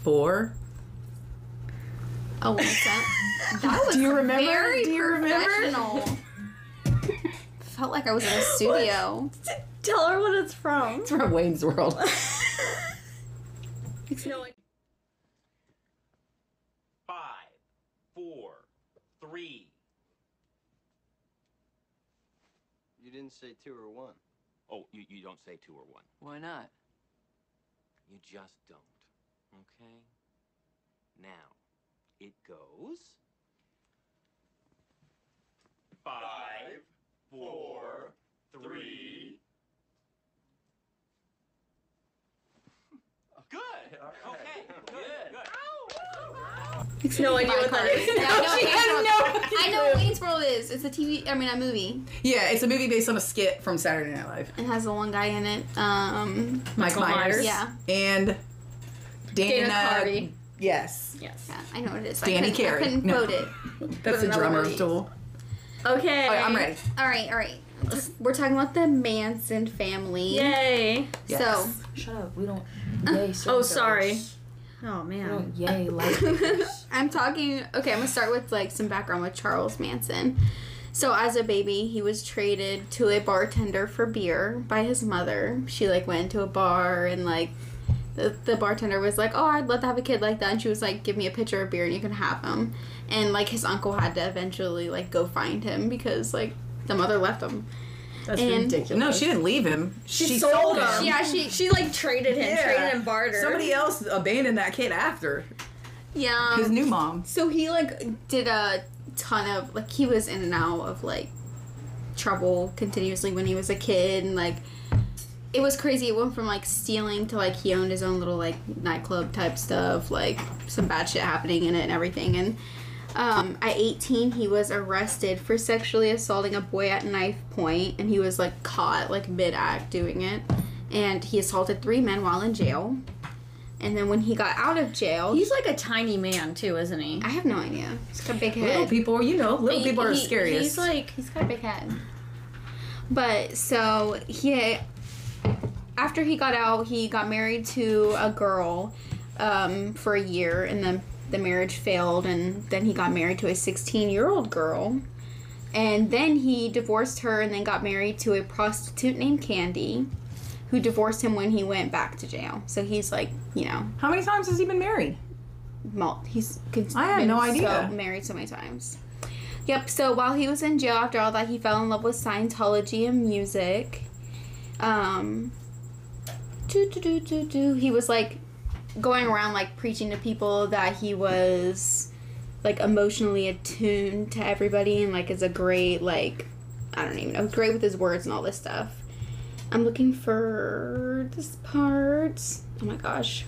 4. Oh, what's that? That was Do you remember? very Do you remember? professional. Felt like I was in a studio. Tell her what it's from. It's from Wayne's World. No, 5, 4, 3. You didn't say 2 or 1. Oh, you don't say 2 or 1. Why not? You just don't. Okay? Now, it goes 5, 4, 3. Good. Okay. Good. no idea what that is. I know what Wayne's World is. It's a movie. Yeah, it's a movie based on a skit from Saturday Night Live. It has the one guy in it. Michael Myers. Yeah. And Dana Carvey. Yes. Yes. Yeah, I know what it is. Danny Carey. I couldn't quote it. That's the drummer tool. Okay. Alright, I'm ready. All right. We're talking about the Manson family. Yay. Yes. So, Shut up. We don't yay Oh, sorry. circles. Oh, We man. don't yay like I'm going to start with like some background with Charles Manson. So as a baby, he was traded to a bartender for beer by his mother. She like went to a bar and like the bartender was like, "Oh, I'd love to have a kid like that." And she was like, "Give me a pitcher of beer and you can have him." And like his uncle had to eventually like go find him because like the mother left him. That's And- ridiculous. No, she didn't leave him. She sold him. Yeah, She like traded him. Yeah. Traded and bartered. Somebody else abandoned that kid after. Yeah. His new mom. So he like did a ton of like he was in and out of like trouble continuously when he was a kid, and like it was crazy. It went from like stealing to like he owned his own little like nightclub type stuff, like some bad shit happening in it and everything. And at 18 he was arrested for sexually assaulting a boy at knife point, and he was like caught like mid-act doing it, and he assaulted 3 men while in jail. And then when he got out of jail, He's like a tiny man too, isn't he? I have no idea. He's got a big head. Little people, little people are the scariest. He's like He's got a big head. But so after he got out, he got married to a girl for a year, and then the marriage failed, and then he got married to a 16-year-old girl, and then he divorced her, and then got married to a prostitute named Candy, who divorced him when he went back to jail. So he's like, How many times has he been married? he's I had been no idea. married so many times. Yep. So while he was in jail, after all that, he fell in love with Scientology and music. He was like going around like preaching to people that he was like emotionally attuned to everybody, and like is a great like I don't even know, great with his words and all this stuff. I'm looking for this part. Oh my gosh.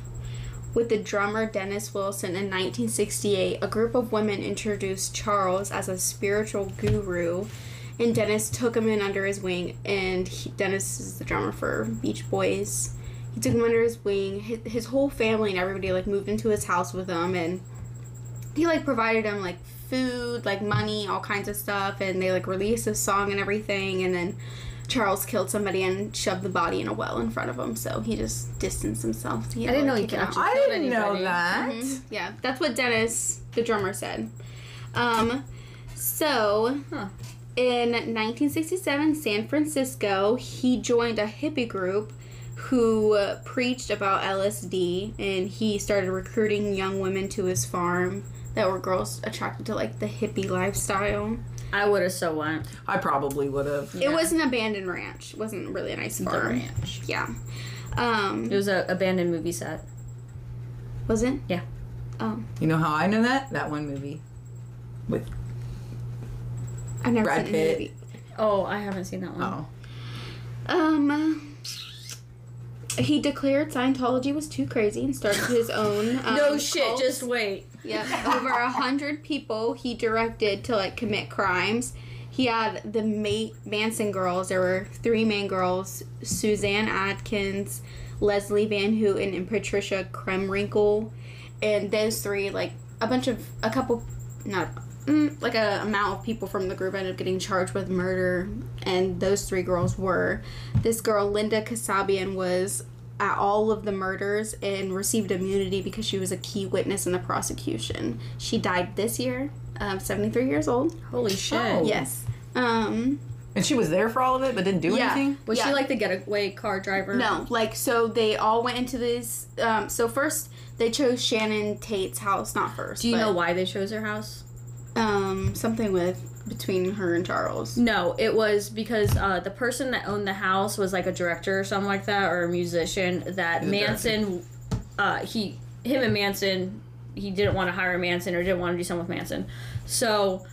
With the drummer Dennis Wilson in 1968, a group of women introduced Charles as a spiritual guru, and Dennis took him in under his wing, and Dennis is the drummer for Beach Boys. He took him under his wing. His whole family and everybody like moved into his house with him, and he like provided him like food, like money, all kinds of stuff, and they like released a song and everything, and then Charles killed somebody and shoved the body in a well in front of him, so he just distanced himself. I didn't know he could actually I kill didn't know anybody. that. Yeah, that's what Dennis, the drummer, said. In 1967, San Francisco, he joined a hippie group who preached about LSD, and he started recruiting young women to his farm that were girls attracted to like the hippie lifestyle. I would have so went. I probably would have. It was an abandoned ranch. It wasn't really a nice farm. The ranch. Yeah. It was an abandoned movie set. Was it? Yeah. Oh. You know how I know that? That one movie with I've never Brad seen the Pitt. movie. Oh, I haven't seen that one. Oh. He declared Scientology was too crazy and started his own No shit, cult. just wait. Yeah, over 100 people he directed to like commit crimes. He had the Manson girls. There were 3 main girls: Suzanne Atkins, Leslie Van Houten, and Patricia Kremrinkle. And those 3, like a amount of people from the group ended up getting charged with murder. And those 3 girls were, this girl Linda Kasabian was at all of the murders and received immunity because she was a key witness in the prosecution. She died this year, 73 years old. Holy shit. Oh. Yes. And she was there for all of it, but didn't do anything? Was she like the getaway car driver? No, like, so they all went into this, so first they chose Shannon Tate's house, not first. Do you know why they chose her house? Something between her and Charles. No, it was because the person that owned the house was like a director or something like that, or a musician that Manson, him and Manson, he didn't want to hire Manson or didn't want to do something with Manson. So,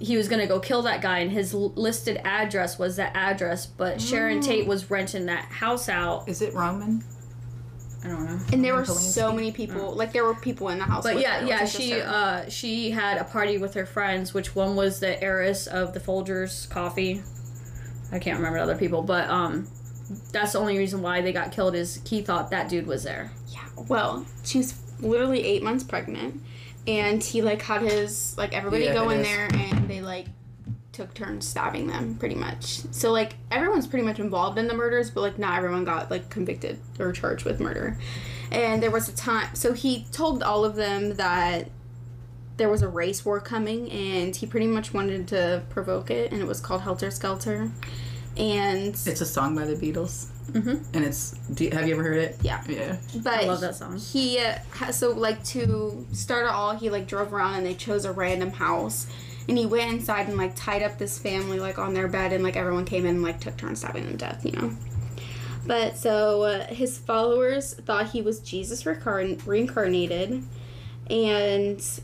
he was going to go kill that guy, and his listed address was that address, but Sharon Tate was renting that house out. Is it Roman? I don't know. And there were so many people, like there were people in the house. But with yeah, her. yeah, she had a party with her friends, which one was the heiress of the Folgers coffee. I can't remember other people, but that's the only reason why they got killed is he thought that dude was there. Yeah, well, she was literally 8 months pregnant, and he like had his like everybody go in there, and they like took turns stabbing them pretty much. So like everyone's pretty much involved in the murders, but like not everyone got like convicted or charged with murder. And there was a time, so he told all of them that there was a race war coming, and he pretty much wanted to provoke it, and it was called Helter Skelter. And it's a song by the Beatles. Mm-hmm. And it's, have you ever heard it? Yeah. Yeah. But I love that song. He so like to start it all, he like drove around and they chose a random house. And he went inside and, like, tied up this family, like, on their bed. And, like, everyone came in and, like, took turns stabbing them to death, you know. But, so, his followers thought he was Jesus reincarnated. And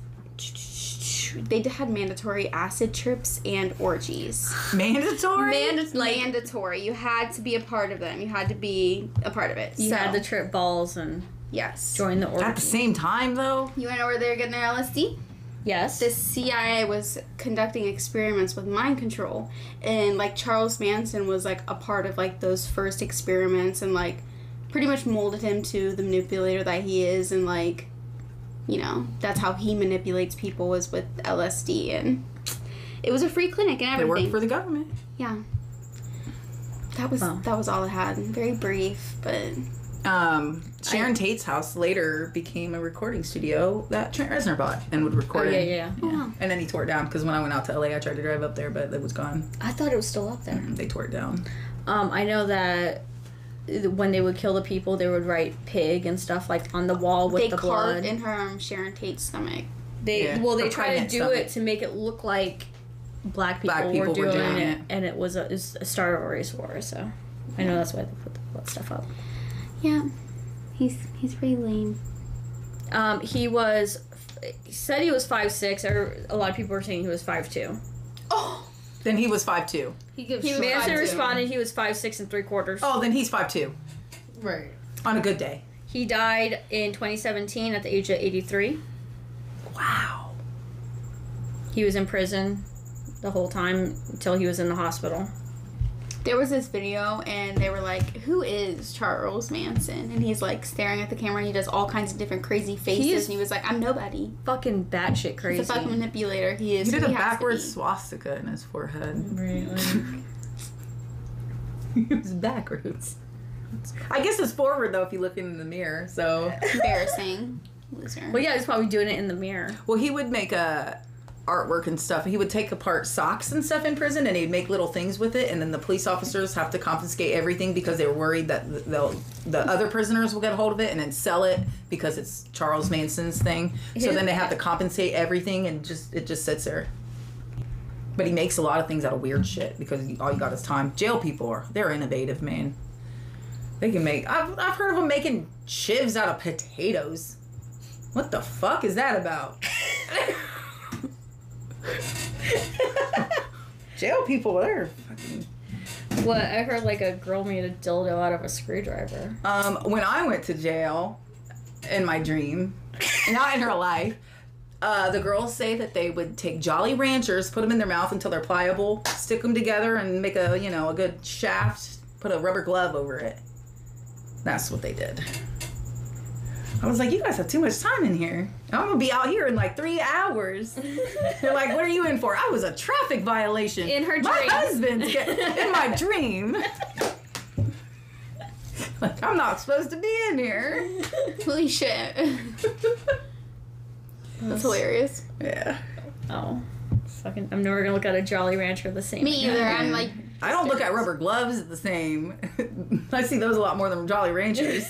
they had mandatory acid trips and orgies. Mandatory? Mandatory. You had to be a part of them. You had to be a part of it. You had to trip balls and join the orgy. At the same time, though? You want to know where they were getting their LSD? Yes. The CIA was conducting experiments with mind control, and like Charles Manson was like a part of like those first experiments, and like pretty much molded him to the manipulator that he is, and like, you know, that's how he manipulates people, was with LSD. And it was a free clinic and everything. They worked for the government. Yeah. That was all it had. Very brief, but Sharon Tate's house later became a recording studio that Trent Reznor bought and would record in. Yeah. And then he tore it down because when I went out to LA, I tried to drive up there, but it was gone. I thought it was still up there. They tore it down. I know that when they would kill the people, they would write pig and stuff like on the wall with the blood. They carved in her Sharon Tate's stomach. They tried to do it to make it look like black people were doing it, and it was a start of a race war. So I know that's why they put that stuff up. Yeah, he's pretty lame. He said he was 5'6", or a lot of people were saying he was 5'2". Oh, then he was 5'2". Manson responded he was 5'6" and 3/4". Oh, then he's 5'2". Right. On a good day. He died in 2017 at the age of 83. Wow. He was in prison the whole time until he was in the hospital. There was this video, and they were like, who is Charles Manson? And he's, like, staring at the camera, and he does all kinds of different crazy faces, and he was like, I'm nobody. Fucking batshit crazy. He's a fucking manipulator. He is. He did a backwards swastika in his forehead. Right. It was backwards. I guess it's forward, though, if you look in the mirror, so... Embarrassing. Loser. Well, yeah, he's probably doing it in the mirror. Well, he would make artwork and stuff. He would take apart socks and stuff in prison, and he'd make little things with it, and then the police officers have to confiscate everything because they were worried that the other prisoners will get a hold of it and then sell it because it's Charles Manson's thing. So then they have to compensate everything, and it just sits there. But he makes a lot of things out of weird shit because all you got is time. Jail people they're innovative, man. They can make... I've heard of them making chives out of potatoes. What the fuck is that about? Jail people, they're fucking... What? I heard like a girl made a dildo out of a screwdriver. When I went to jail, in my dream, not in real life, the girls say that they would take Jolly Ranchers, put them in their mouth until they're pliable, stick them together and make a good shaft, put a rubber glove over it. That's what they did. I was like, you guys have too much time in here. I'm going to be out here in like 3 hours. They're like, what are you in for? I was a traffic violation. In her dream. My husband's in my dream. Like, I'm not supposed to be in here. Holy shit. That's hilarious. Yeah. Oh. Fucking, I'm never gonna look at a Jolly Rancher the same. Me either. I'm like... I don't look at rubber gloves the same. I see those a lot more than Jolly Ranchers.